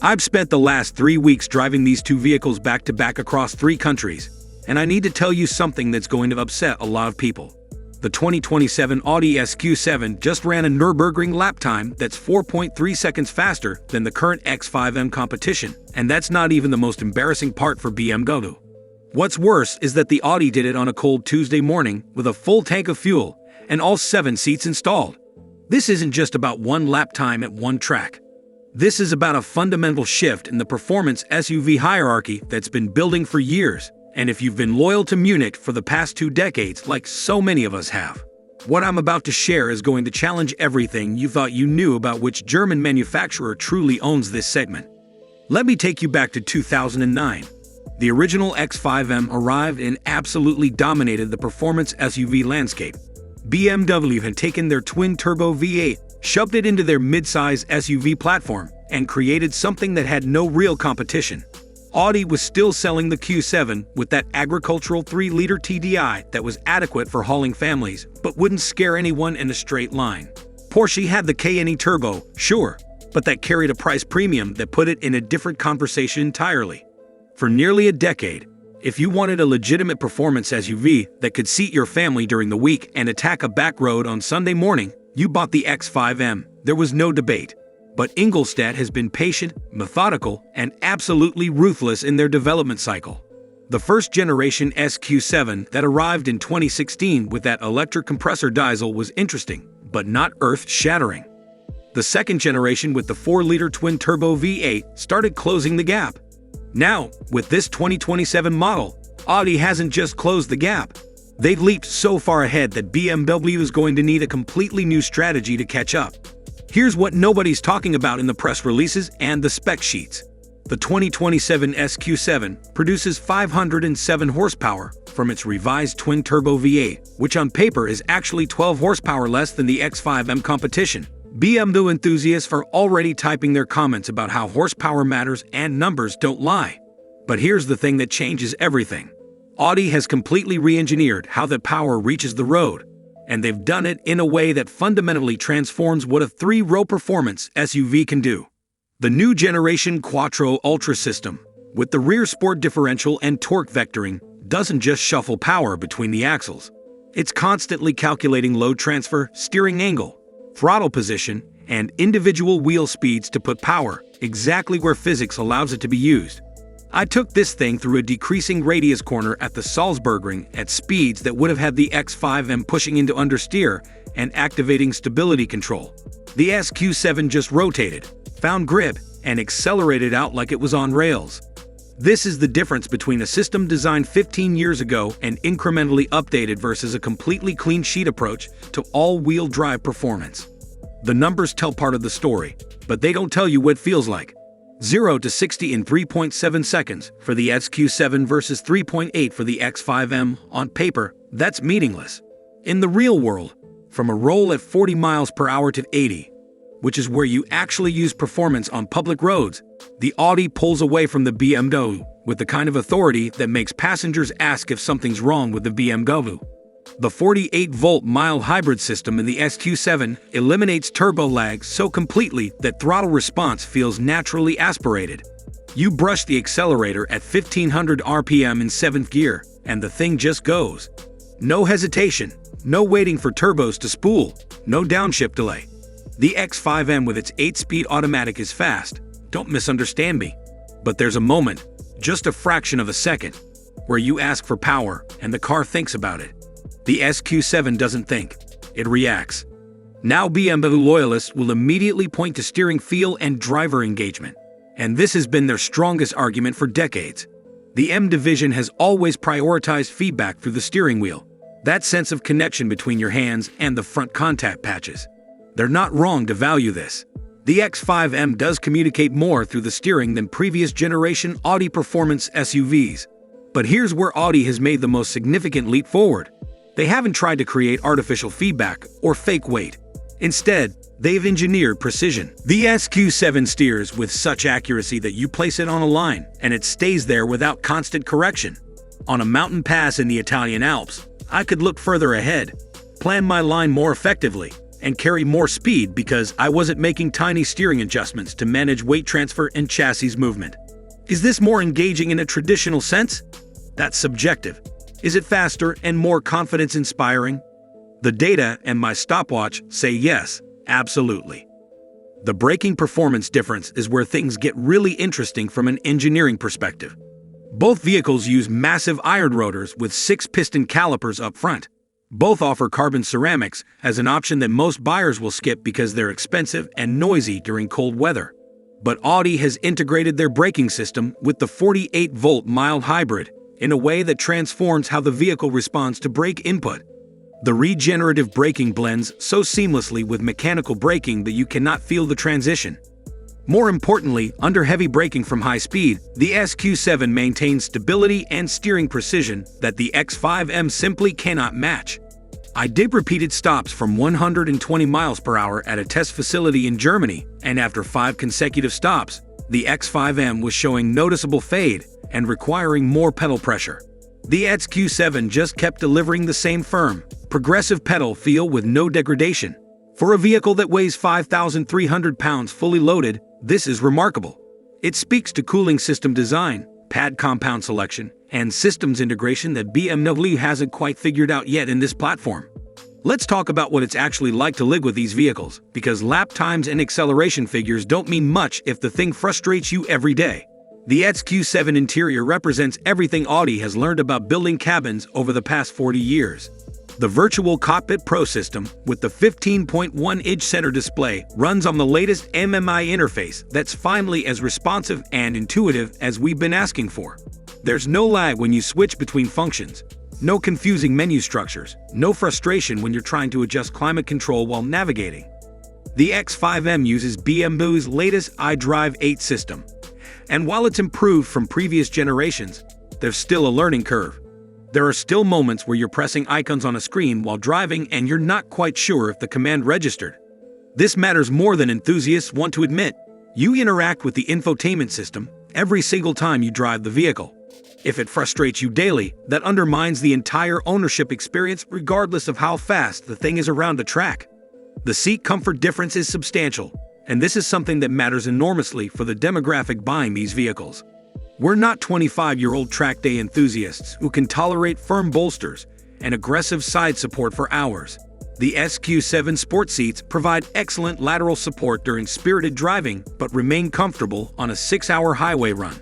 I've spent the last 3 weeks driving these two vehicles back to back across 3 countries, and I need to tell you something that's going to upset a lot of people. The 2027 Audi SQ7 just ran a Nürburgring lap time that's 4.3 seconds faster than the current X5M competition, and that's not even the most embarrassing part for BMW. What's worse is that the Audi did it on a cold Tuesday morning with a full tank of fuel and all 7 seats installed. This isn't just about one lap time at one track. This is about a fundamental shift in the performance SUV hierarchy that's been building for years. And if you've been loyal to Munich for the past 2 decades, like so many of us have, what I'm about to share is going to challenge everything you thought you knew about which German manufacturer truly owns this segment. Let me take you back to 2009. The original X5M arrived and absolutely dominated the performance SUV landscape. BMW had taken their twin-turbo V8, shoved it into their mid-size SUV platform, and created something that had no real competition. Audi was still selling the Q7 with that agricultural 3-liter TDI that was adequate for hauling families, but wouldn't scare anyone in a straight line. Porsche had the Cayenne Turbo, sure, but that carried a price premium that put it in a different conversation entirely. For nearly a decade, if you wanted a legitimate performance SUV that could seat your family during the week and attack a back road on Sunday morning, you bought the X5M. There was no debate. But Ingolstadt has been patient, methodical, and absolutely ruthless in their development cycle. The first generation SQ7 that arrived in 2016 with that electric compressor diesel was interesting, but not earth-shattering. The second generation with the 4-liter twin-turbo V8 started closing the gap. Now, with this 2027 model, Audi hasn't just closed the gap. They've leaped so far ahead that BMW is going to need a completely new strategy to catch up. Here's what nobody's talking about in the press releases and the spec sheets. The 2027 SQ7 produces 507 horsepower from its revised twin-turbo V8, which on paper is actually 12 horsepower less than the X5M competition. BMW enthusiasts are already typing their comments about how horsepower matters and numbers don't lie. But here's the thing that changes everything. Audi has completely re-engineered how that power reaches the road. And they've done it in a way that fundamentally transforms what a 3-row performance SUV can do. The new generation Quattro Ultra system, with the rear sport differential and torque vectoring, doesn't just shuffle power between the axles. It's constantly calculating load transfer, steering angle, throttle position, and individual wheel speeds to put power exactly where physics allows it to be used. I took this thing through a decreasing radius corner at the Salzburgring at speeds that would have had the X5M pushing into understeer and activating stability control. The SQ7 just rotated, found grip, and accelerated out like it was on rails. This is the difference between a system designed 15 years ago and incrementally updated versus a completely clean sheet approach to all-wheel drive performance. The numbers tell part of the story, but they don't tell you what it feels like. 0 to 60 in 3.7 seconds for the SQ7 versus 3.8 for the X5M. On paper, that's meaningless. In the real world, from a roll at 40 miles per hour to 80, which is where you actually use performance on public roads, the Audi pulls away from the BMW with the kind of authority that makes passengers ask if something's wrong with the BMW. The 48-volt mild hybrid system in the SQ7 eliminates turbo lag so completely that throttle response feels naturally aspirated. You brush the accelerator at 1500 RPM in 7th gear, and the thing just goes. No hesitation, no waiting for turbos to spool, no downshift delay. The X5M with its 8-speed automatic is fast, don't misunderstand me. But there's a moment, just a fraction of a second, where you ask for power and the car thinks about it. The SQ7 doesn't think, it reacts. Now BMW loyalists will immediately point to steering feel and driver engagement. And this has been their strongest argument for decades. The M division has always prioritized feedback through the steering wheel, that sense of connection between your hands and the front contact patches. They're not wrong to value this. The X5M does communicate more through the steering than previous generation Audi performance SUVs. But here's where Audi has made the most significant leap forward. They haven't tried to create artificial feedback or fake weight. Instead, they've engineered precision. The SQ7 steers with such accuracy that you place it on a line, and it stays there without constant correction. On a mountain pass in the Italian Alps, I could look further ahead, plan my line more effectively, and carry more speed because I wasn't making tiny steering adjustments to manage weight transfer and chassis movement. Is this more engaging in a traditional sense? That's subjective. Is it faster and more confidence-inspiring? The data and my stopwatch say yes, absolutely. The braking performance difference is where things get really interesting from an engineering perspective. Both vehicles use massive iron rotors with 6-piston calipers up front. Both offer carbon ceramics as an option that most buyers will skip because they're expensive and noisy during cold weather. But Audi has integrated their braking system with the 48-volt mild hybrid in a way that transforms how the vehicle responds to brake input. The regenerative braking blends so seamlessly with mechanical braking that you cannot feel the transition. More importantly, under heavy braking from high speed, the SQ7 maintains stability and steering precision that the X5M simply cannot match. I did repeated stops from 120 miles per hour at a test facility in Germany, and after 5 consecutive stops, the X5M was showing noticeable fade and requiring more pedal pressure. The SQ7 just kept delivering the same firm, progressive pedal feel with no degradation. For a vehicle that weighs 5,300 pounds fully loaded, this is remarkable. It speaks to cooling system design, pad compound selection, and systems integration that BMW hasn't quite figured out yet in this platform. Let's talk about what it's actually like to live with these vehicles, because lap times and acceleration figures don't mean much if the thing frustrates you every day. The SQ7 interior represents everything Audi has learned about building cabins over the past 40 years. The Virtual Cockpit Pro system, with the 15.1-inch center display, runs on the latest MMI interface that's finally as responsive and intuitive as we've been asking for. There's no lag when you switch between functions, no confusing menu structures, no frustration when you're trying to adjust climate control while navigating. The X5M uses BMW's latest iDrive 8 system, and while it's improved from previous generations, there's still a learning curve. There are still moments where you're pressing icons on a screen while driving and you're not quite sure if the command registered. This matters more than enthusiasts want to admit. You interact with the infotainment system every single time you drive the vehicle. If it frustrates you daily, that undermines the entire ownership experience regardless of how fast the thing is around the track. The seat comfort difference is substantial, and this is something that matters enormously for the demographic buying these vehicles. We're not 25-year-old track day enthusiasts who can tolerate firm bolsters and aggressive side support for hours. The SQ7 sport seats provide excellent lateral support during spirited driving but remain comfortable on a 6-hour highway run.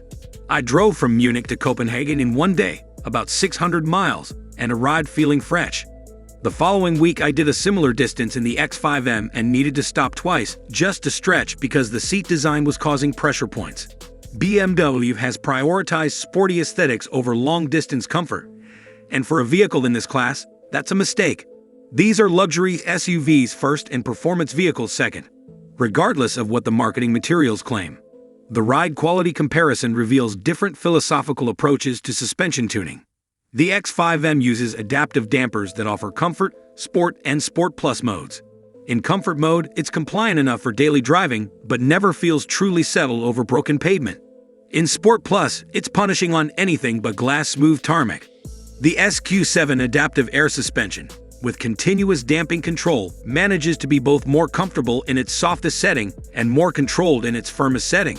I drove from Munich to Copenhagen in one day, about 600 miles, and arrived feeling fresh. The following week I did a similar distance in the X5M and needed to stop twice just to stretch because the seat design was causing pressure points. BMW has prioritized sporty aesthetics over long-distance comfort, and for a vehicle in this class, that's a mistake. These are luxury SUVs first and performance vehicles second, regardless of what the marketing materials claim. The ride quality comparison reveals different philosophical approaches to suspension tuning. The X5M uses adaptive dampers that offer comfort, sport, and Sport Plus modes. In comfort mode, it's compliant enough for daily driving, but never feels truly settled over broken pavement. In Sport Plus, it's punishing on anything but glass-smooth tarmac. The SQ7 adaptive air suspension, with continuous damping control, manages to be both more comfortable in its softest setting and more controlled in its firmest setting.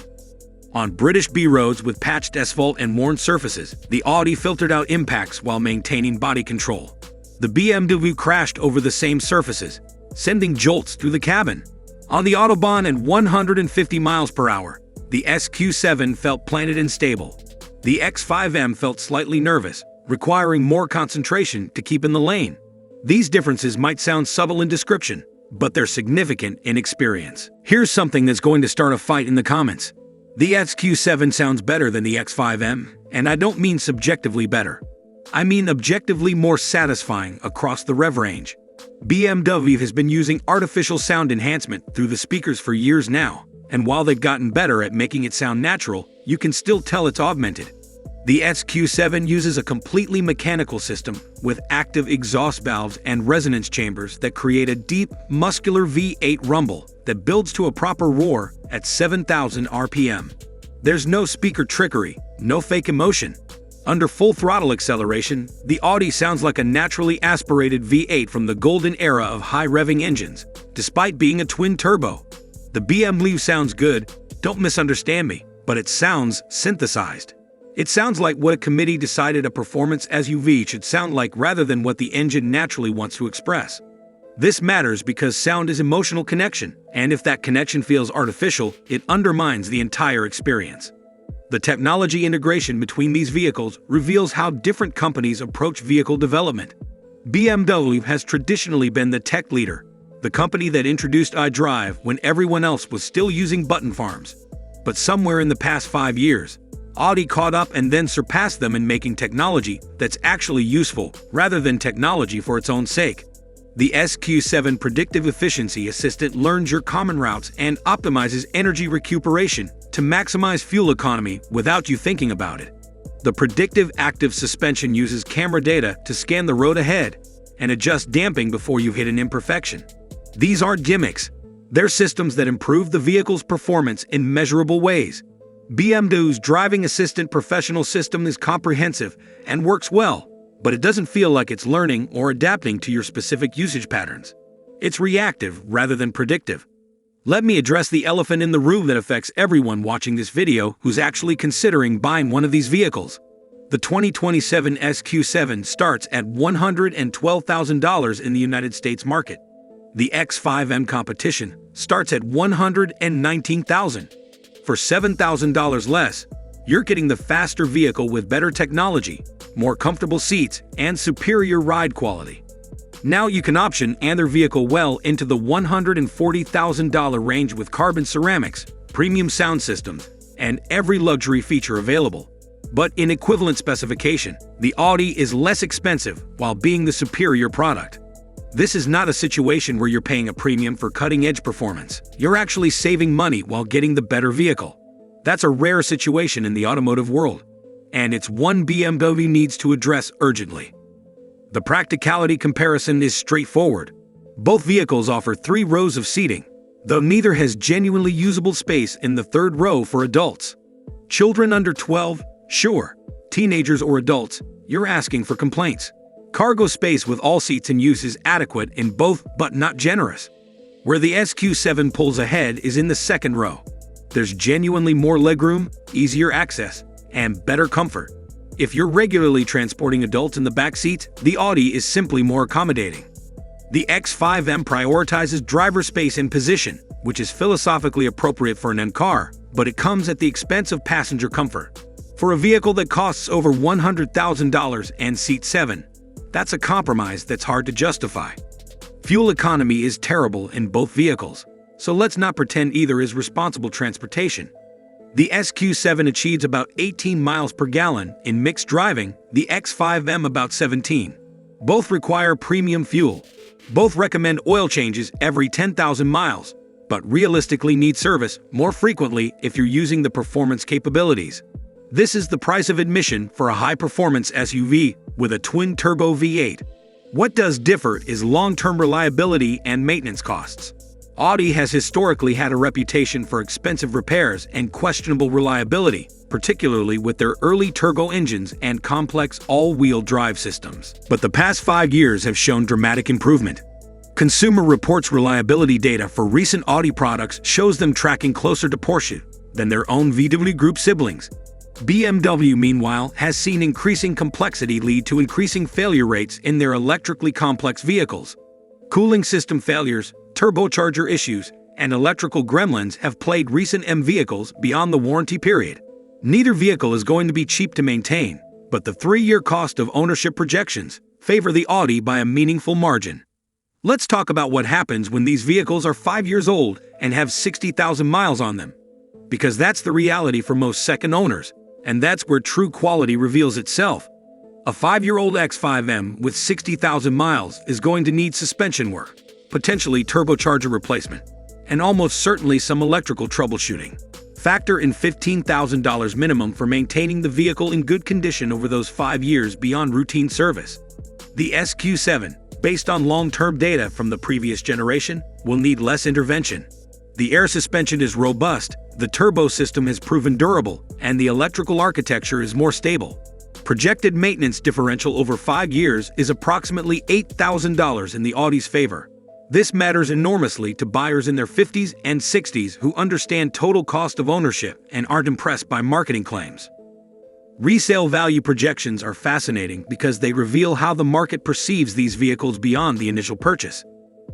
On British B roads with patched asphalt and worn surfaces, the Audi filtered out impacts while maintaining body control. The BMW crashed over the same surfaces, sending jolts through the cabin. On the Autobahn at 150 miles per hour, the SQ7 felt planted and stable. The X5M felt slightly nervous, requiring more concentration to keep in the lane. These differences might sound subtle in description, but they're significant in experience. Here's something that's going to start a fight in the comments. The SQ7 sounds better than the X5M, and I don't mean subjectively better. I mean objectively more satisfying across the rev range. BMW has been using artificial sound enhancement through the speakers for years now, and while they've gotten better at making it sound natural, you can still tell it's augmented. The SQ7 uses a completely mechanical system with active exhaust valves and resonance chambers that create a deep, muscular V8 rumble that builds to a proper roar at 7,000 RPM. There's no speaker trickery, no fake emotion. Under full throttle acceleration, the Audi sounds like a naturally aspirated V8 from the golden era of high-revving engines, despite being a twin-turbo. The BMW sounds good, don't misunderstand me, but it sounds synthesized. It sounds like what a committee decided a performance SUV should sound like rather than what the engine naturally wants to express. This matters because sound is emotional connection, and if that connection feels artificial, it undermines the entire experience. The technology integration between these vehicles reveals how different companies approach vehicle development. BMW has traditionally been the tech leader, the company that introduced iDrive when everyone else was still using button farms. But somewhere in the past 5 years, Audi caught up and then surpassed them in making technology that's actually useful rather than technology for its own sake. The SQ7 Predictive Efficiency Assistant learns your common routes and optimizes energy recuperation to maximize fuel economy without you thinking about it. The Predictive Active Suspension uses camera data to scan the road ahead and adjust damping before you hit an imperfection. These aren't gimmicks. They're systems that improve the vehicle's performance in measurable ways. BMW's Driving Assistant Professional system is comprehensive and works well, but it doesn't feel like it's learning or adapting to your specific usage patterns. It's reactive rather than predictive. Let me address the elephant in the room that affects everyone watching this video who's actually considering buying one of these vehicles. The 2027 SQ7 starts at $112,000 in the United States market. The X5M competition starts at $119,000. For $7,000 less, you're getting the faster vehicle with better technology, more comfortable seats, and superior ride quality. Now you can option either vehicle well into the $140,000 range with carbon ceramics, premium sound systems, and every luxury feature available. But in equivalent specification, the Audi is less expensive while being the superior product. This is not a situation where you're paying a premium for cutting-edge performance. You're actually saving money while getting the better vehicle. That's a rare situation in the automotive world, and it's one BMW needs to address urgently. The practicality comparison is straightforward. Both vehicles offer 3 rows of seating, though neither has genuinely usable space in the 3rd row for adults. Children under 12, sure. Teenagers or adults, you're asking for complaints. Cargo space with all seats in use is adequate in both, but not generous. Where the SQ7 pulls ahead is in the 2nd row. There's genuinely more legroom, easier access, and better comfort. If you're regularly transporting adults in the back seat, the Audi is simply more accommodating. The X5M prioritizes driver space and position, which is philosophically appropriate for an N-car, but it comes at the expense of passenger comfort. For a vehicle that costs over $100,000 and seats 7, that's a compromise that's hard to justify. Fuel economy is terrible in both vehicles, so let's not pretend either is responsible transportation. The SQ7 achieves about 18 miles per gallon in mixed driving, the X5M about 17. Both require premium fuel. Both recommend oil changes every 10,000 miles, but realistically need service more frequently if you're using the performance capabilities. This is the price of admission for a high-performance SUV with a twin-turbo V8. What does differ is long-term reliability and maintenance costs. Audi has historically had a reputation for expensive repairs and questionable reliability, particularly with their early turbo engines and complex all-wheel drive systems. But the past 5 years have shown dramatic improvement. Consumer Reports reliability data for recent Audi products shows them tracking closer to Porsche than their own VW Group siblings. BMW, meanwhile, has seen increasing complexity lead to increasing failure rates in their electrically complex vehicles. Cooling system failures, turbocharger issues, and electrical gremlins have plagued recent M vehicles beyond the warranty period. Neither vehicle is going to be cheap to maintain, but the 3-year cost of ownership projections favor the Audi by a meaningful margin. Let's talk about what happens when these vehicles are 5 years old and have 60,000 miles on them. Because that's the reality for most second owners, and that's where true quality reveals itself. A 5-year-old X5M with 60,000 miles is going to need suspension work, potentially turbocharger replacement, and almost certainly some electrical troubleshooting. Factor in $15,000 minimum for maintaining the vehicle in good condition over those 5 years beyond routine service. The SQ7, based on long-term data from the previous generation, will need less intervention. The air suspension is robust, the turbo system has proven durable, and the electrical architecture is more stable. projected maintenance differential over 5 years is approximately $8,000 in the Audi's favor. This matters enormously to buyers in their 50s and 60s who understand total cost of ownership and aren't impressed by marketing claims. Resale value projections are fascinating because they reveal how the market perceives these vehicles beyond the initial purchase.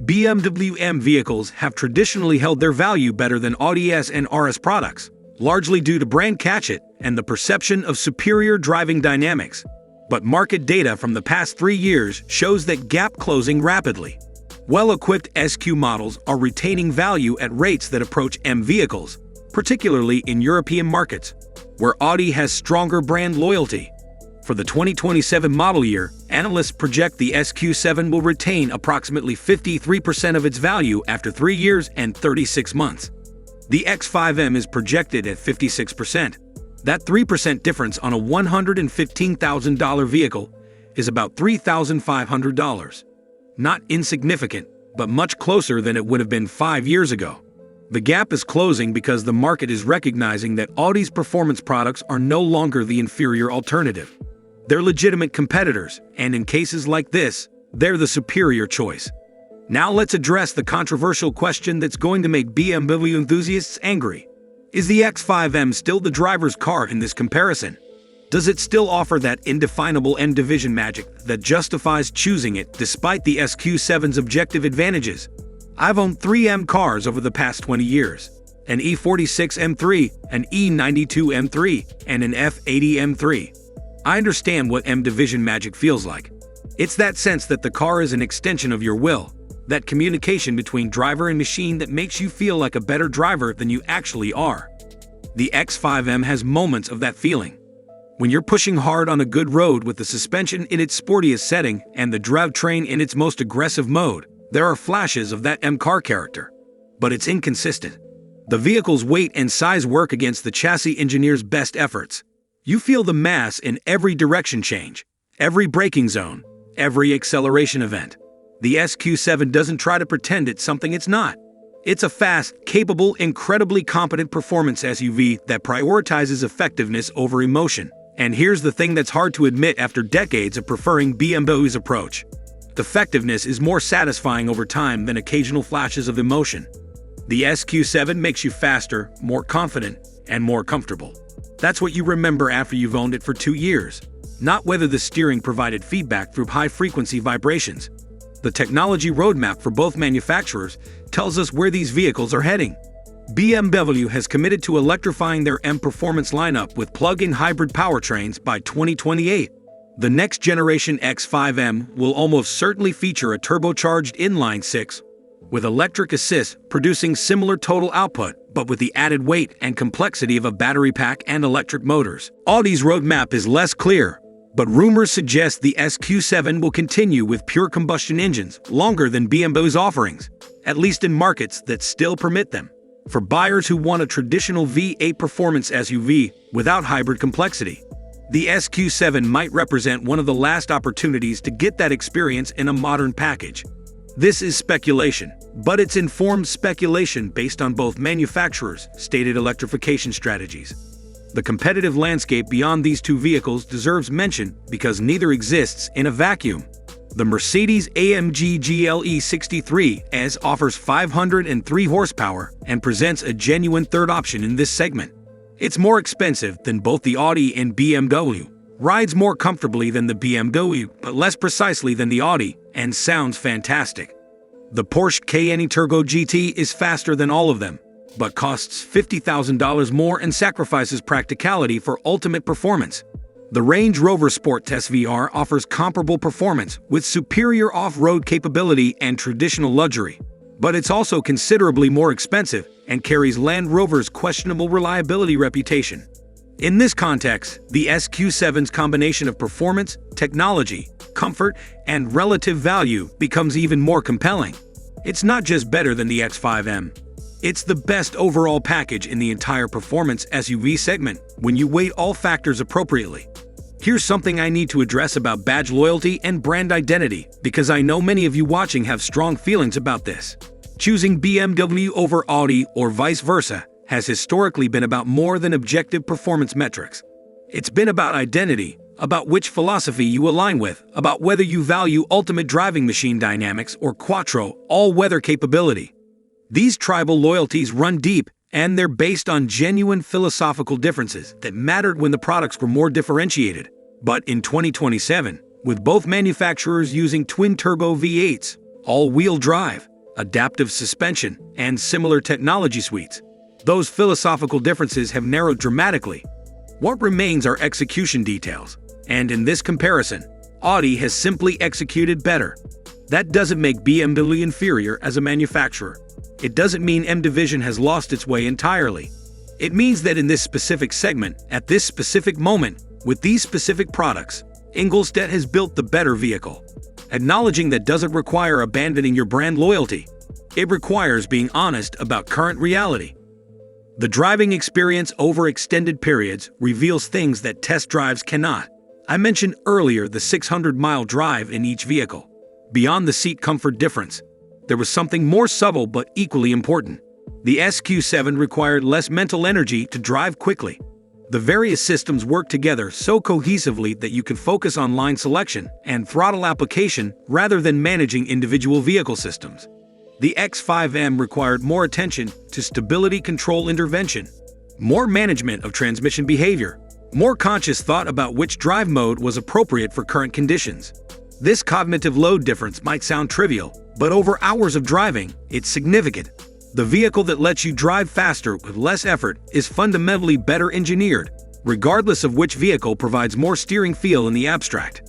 BMW M vehicles have traditionally held their value better than Audi S and RS products, largely due to brand catch-it and the perception of superior driving dynamics. But market data from the past 3 years shows that gap closing rapidly. Well-equipped SQ models are retaining value at rates that approach M vehicles, particularly in European markets, where Audi has stronger brand loyalty. For the 2027 model year, analysts project the SQ7 will retain approximately 53% of its value after 3 years and 36 months. The X5M is projected at 56%. That 3% difference on a $115,000 vehicle is about $3,500. Not insignificant, but much closer than it would have been 5 years ago. The gap is closing because the market is recognizing that Audi's performance products are no longer the inferior alternative. They're legitimate competitors, and in cases like this, they're the superior choice. Now let's address the controversial question that's going to make BMW enthusiasts angry. Is the X5M still the driver's car in this comparison? Does it still offer that indefinable M division magic that justifies choosing it despite the SQ7's objective advantages? I've owned 3 M cars over the past 20 years. An E46 M3, an E92 M3, and an F80 M3. I understand what M division magic feels like. It's that sense that the car is an extension of your will, that communication between driver and machine that makes you feel like a better driver than you actually are. The X5M has moments of that feeling. When you're pushing hard on a good road with the suspension in its sportiest setting and the drivetrain in its most aggressive mode, there are flashes of that M car character. But it's inconsistent. The vehicle's weight and size work against the chassis engineer's best efforts. You feel the mass in every direction change, every braking zone, every acceleration event. The SQ7 doesn't try to pretend it's something it's not. It's a fast, capable, incredibly competent performance SUV that prioritizes effectiveness over emotion. And here's the thing that's hard to admit after decades of preferring BMW's approach. Effectiveness is more satisfying over time than occasional flashes of emotion. The SQ7 makes you faster, more confident, and more comfortable. That's what you remember after you've owned it for 2 years, not whether the steering provided feedback through high-frequency vibrations. The technology roadmap for both manufacturers tells us where these vehicles are heading. BMW has committed to electrifying their M performance lineup with plug-in hybrid powertrains by 2028. The next generation X5M will almost certainly feature a turbocharged inline-six, with electric assist producing similar total output, but with the added weight and complexity of a battery pack and electric motors. Audi's roadmap is less clear, but rumors suggest the SQ7 will continue with pure combustion engines longer than BMW's offerings, at least in markets that still permit them. For buyers who want a traditional V8 performance SUV without hybrid complexity, the SQ7 might represent one of the last opportunities to get that experience in a modern package. This is speculation, but it's informed speculation based on both manufacturers' stated electrification strategies. The competitive landscape beyond these two vehicles deserves mention because neither exists in a vacuum. The Mercedes-AMG GLE 63 S offers 503 horsepower and presents a genuine third option in this segment. It's more expensive than both the Audi and BMW, rides more comfortably than the BMW but less precisely than the Audi, and sounds fantastic. The Porsche Cayenne Turbo GT is faster than all of them, but costs $50,000 more and sacrifices practicality for ultimate performance. The Range Rover Sport SVR offers comparable performance with superior off-road capability and traditional luxury, but it's also considerably more expensive and carries Land Rover's questionable reliability reputation. In this context, the SQ7's combination of performance, technology, comfort, and relative value becomes even more compelling. It's not just better than the X5M. It's the best overall package in the entire performance SUV segment when you weigh all factors appropriately. Here's something I need to address about badge loyalty and brand identity, because I know many of you watching have strong feelings about this. Choosing BMW over Audi or vice versa has historically been about more than objective performance metrics. It's been about identity, about which philosophy you align with, about whether you value ultimate driving machine dynamics or quattro, all-weather capability. These tribal loyalties run deep, and they're based on genuine philosophical differences that mattered when the products were more differentiated. But in 2027, with both manufacturers using twin-turbo V8s, all-wheel drive, adaptive suspension, and similar technology suites, those philosophical differences have narrowed dramatically. What remains are execution details, and in this comparison, Audi has simply executed better. That doesn't make BMW inferior as a manufacturer. It doesn't mean M Division has lost its way entirely. It means that in this specific segment, at this specific moment, with these specific products, Ingolstadt has built the better vehicle. Acknowledging that doesn't require abandoning your brand loyalty. It requires being honest about current reality. The driving experience over extended periods reveals things that test drives cannot. I mentioned earlier the 600-mile drive in each vehicle. Beyond the seat comfort difference, there was something more subtle but equally important. The SQ7 required less mental energy to drive quickly. The various systems work together so cohesively that you can focus on line selection and throttle application rather than managing individual vehicle systems. The X5M required more attention to stability control intervention, more management of transmission behavior, more conscious thought about which drive mode was appropriate for current conditions. This cognitive load difference might sound trivial, but over hours of driving, it's significant. The vehicle that lets you drive faster with less effort is fundamentally better engineered, regardless of which vehicle provides more steering feel in the abstract.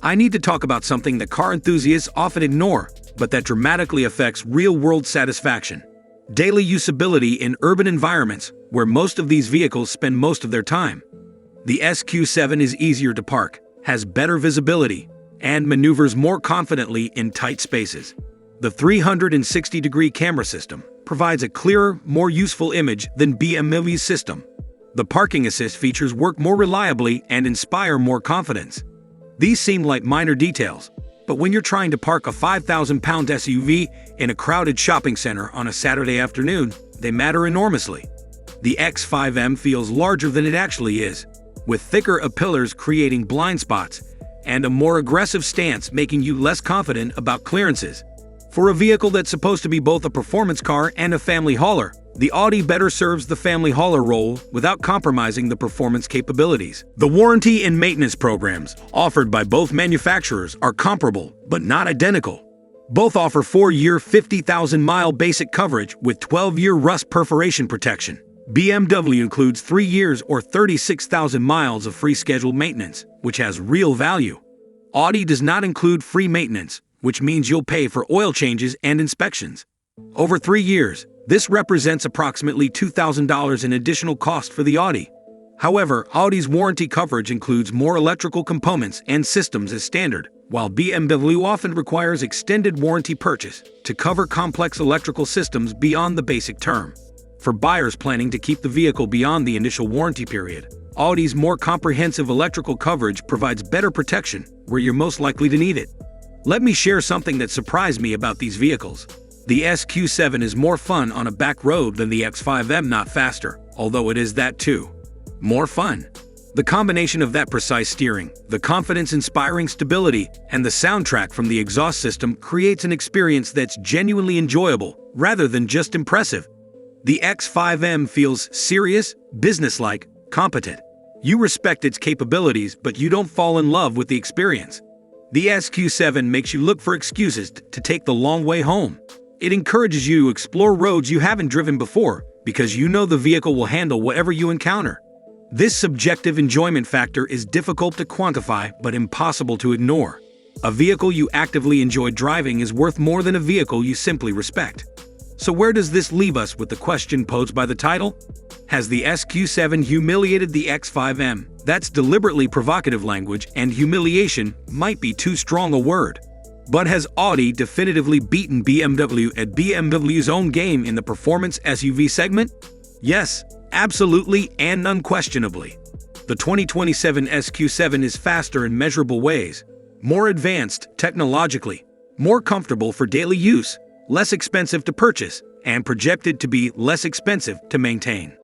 I need to talk about something that car enthusiasts often ignore, but that dramatically affects real-world satisfaction. Daily usability in urban environments, where most of these vehicles spend most of their time. The SQ7 is easier to park, has better visibility, and maneuvers more confidently in tight spaces. The 360-degree camera system provides a clearer, more useful image than BMW's system. The parking assist features work more reliably and inspire more confidence. These seem like minor details, but when you're trying to park a 5,000-pound SUV in a crowded shopping center on a Saturday afternoon, they matter enormously. The X5M feels larger than it actually is, with thicker pillars creating blind spots, and a more aggressive stance making you less confident about clearances. For a vehicle that's supposed to be both a performance car and a family hauler, the Audi better serves the family hauler role without compromising the performance capabilities. The warranty and maintenance programs offered by both manufacturers are comparable, but not identical. Both offer 4-year 50,000-mile basic coverage with 12-year rust perforation protection. BMW includes 3 years or 36,000 miles of free scheduled maintenance, which has real value. Audi does not include free maintenance, which means you'll pay for oil changes and inspections. Over 3 years, this represents approximately $2,000 in additional cost for the Audi. However, Audi's warranty coverage includes more electrical components and systems as standard, while BMW often requires extended warranty purchase to cover complex electrical systems beyond the basic term. For buyers planning to keep the vehicle beyond the initial warranty period, Audi's more comprehensive electrical coverage provides better protection where you're most likely to need it. Let me share something that surprised me about these vehicles. The SQ7 is more fun on a back road than the X5M, not faster, although it is that too. More fun. The combination of that precise steering, the confidence-inspiring stability, and the soundtrack from the exhaust system creates an experience that's genuinely enjoyable, rather than just impressive. The X5M feels serious, businesslike, competent. You respect its capabilities, but you don't fall in love with the experience. The SQ7 makes you look for excuses to take the long way home. It encourages you to explore roads you haven't driven before, because you know the vehicle will handle whatever you encounter. This subjective enjoyment factor is difficult to quantify but impossible to ignore. A vehicle you actively enjoy driving is worth more than a vehicle you simply respect. So where does this leave us with the question posed by the title? Has the SQ7 humiliated the X5M? That's deliberately provocative language, and humiliation might be too strong a word. But has Audi definitively beaten BMW at BMW's own game in the performance SUV segment? Yes, absolutely and unquestionably. The 2027 SQ7 is faster in measurable ways, more advanced technologically, more comfortable for daily use, less expensive to purchase, and projected to be less expensive to maintain.